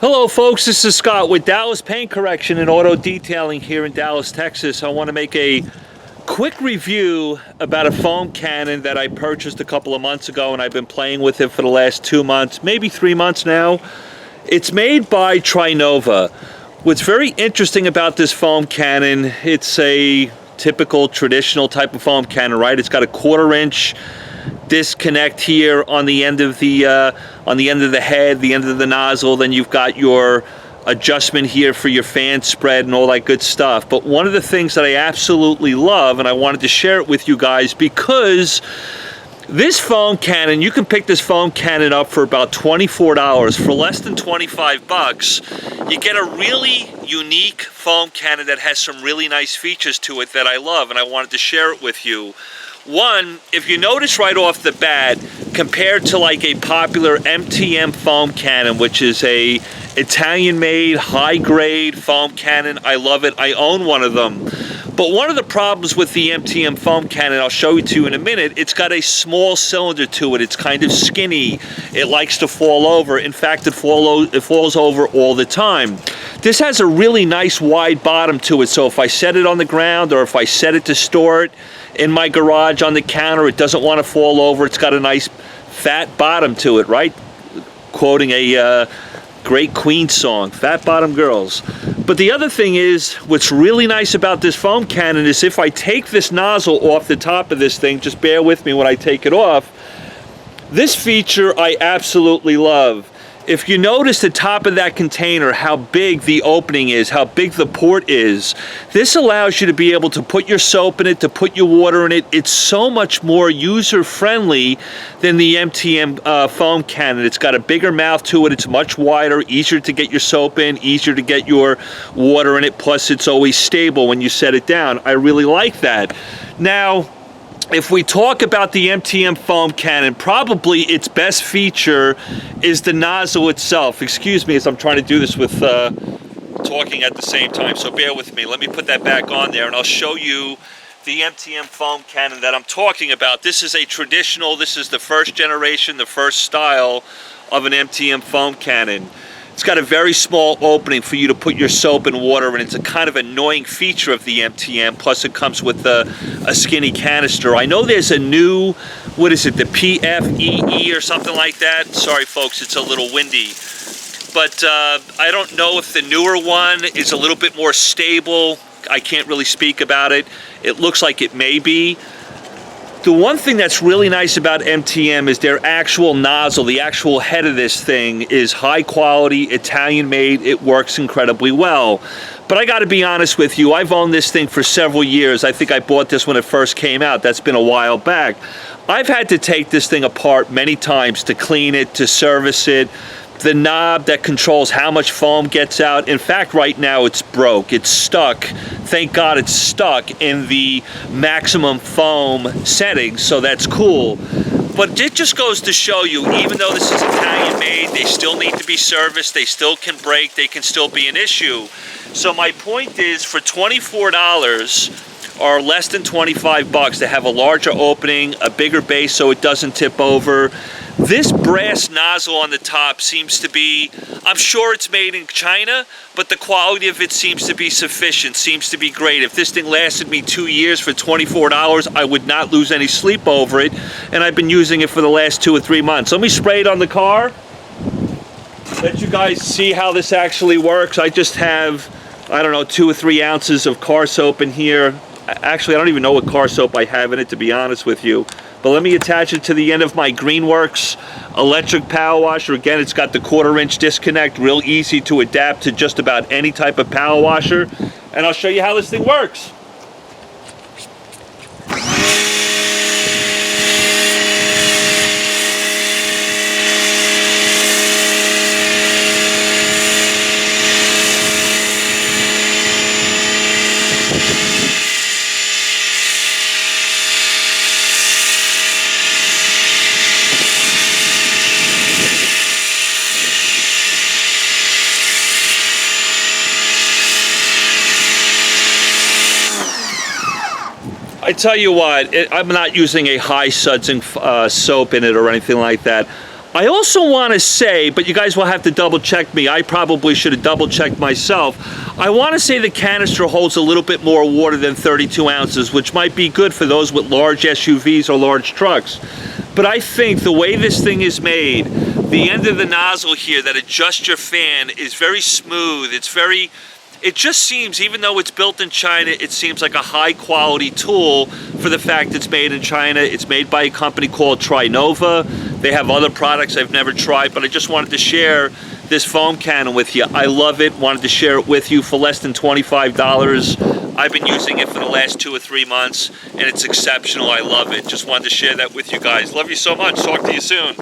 Hello folks, this is Scott with Dallas Paint Correction and Auto Detailing here in Dallas, Texas. I want to make a quick review about a foam cannon that I purchased a couple of months ago, and I've been playing with it for the last 2 months, maybe 3 months now. It's made by Trinova. What's very interesting about this foam cannon, it's a typical traditional type of foam cannon, right? It's got a 1/4-inch disconnect here on the end of the head, the end of the nozzle. Then you've got your adjustment here for your fan spread and all that good stuff. But one of the things that I absolutely love, and I wanted to share it with you guys, because this foam cannon, you can pick this foam cannon up for about $24. For less than 25 bucks, you get a really unique foam cannon that has some really nice features to it that I love, and I wanted to share it with you. One, if you notice right off the bat, compared to like a popular MTM foam cannon, which is a Italian-made, high-grade foam cannon, I love it. I own one of them. But one of the problems with the MTM foam cannon, I'll show it to you in a minute, it's got a small cylinder to it. It's kind of skinny. It likes to fall over. In fact, it falls over all the time. This has a really nice wide bottom to it, so if I set it on the ground or if I set it to store it in my garage on the counter, it doesn't want to fall over. It's got a nice fat bottom to it, right? Quoting a great Queen song, Fat Bottom Girls. But the other thing is, what's really nice about this foam cannon is if I take this nozzle off the top of this thing, just bear with me when I take it off, this feature I absolutely love. If you notice the top of that container, how big the opening is, how big the port is, this allows you to be able to put your soap in it, to put your water in it. It's so much more user-friendly than the MTM foam cannon. It's got a bigger mouth to it. It's much wider, easier to get your soap in, easier to get your water in it. Plus, it's always stable when you set it down. I really like that. Now, if we talk about the MTM foam cannon, probably its best feature is the nozzle itself. Excuse me as I'm trying to do this with talking at the same time, so bear with me. Let me put that back on there and I'll show you the MTM foam cannon that I'm talking about. This is a traditional, this is the first generation, the first style of an MTM foam cannon. It's got a very small opening for you to put your soap and water in. It's a kind of annoying feature of the MTM, plus it comes with a skinny canister. I know there's a new, what is it, the PFEE or something like that? Sorry folks, it's a little windy. But I don't know if the newer one is a little bit more stable. I can't really speak about it. It looks like it may be. The one thing that's really nice about MTM is their actual nozzle. The actual head of this thing is high quality, Italian made. It works incredibly well. But I gotta be honest with you, I've owned this thing for several years. I think I bought this when it first came out. That's been a while back. I've had to take this thing apart many times to clean it, to service it. The knob that controls how much foam gets out. In fact, right now it's broke. It's stuck. Thank God it's stuck in the maximum foam setting, so that's cool. But it just goes to show you, even though this is Italian made, they still need to be serviced. They still can break. They can still be an issue. So my point is, for $24 or less than 25 bucks, to have a larger opening, a bigger base so it doesn't tip over. This brass nozzle on the top seems to be, I'm sure it's made in China, but the quality of it seems to be sufficient, seems to be great. If this thing lasted me 2 years for $24, I would not lose any sleep over it, and I've been using it for the last 2 or 3 months. Let me spray it on the car, let you guys see how this actually works. I just have, I don't know, 2 or 3 ounces of car soap in here. Actually, I don't even know what car soap I have in it, to be honest with you. But let me attach it to the end of my Greenworks electric power washer. Again, it's got the 1/4-inch disconnect, real easy to adapt to just about any type of power washer. And I'll show you how this thing works. I tell you what, I'm not using a high sudsing soap in it or anything like that. I also want to say, but you guys will have to double check me. I probably should have double checked myself. I want to say the canister holds a little bit more water than 32 ounces, which might be good for those with large SUVs or large trucks. But I think the way this thing is made, the end of the nozzle here that adjusts your fan is very smooth. It just seems, even though it's built in China, it seems like a high quality tool for the fact it's made in China. It's made by a company called Trinova. They have other products I've never tried, but I just wanted to share this foam cannon with you. I love it, wanted to share it with you for less than $25. I've been using it for the last 2 or 3 months, and it's exceptional. I love it. Just wanted to share that with you guys. Love you so much. Talk to you soon.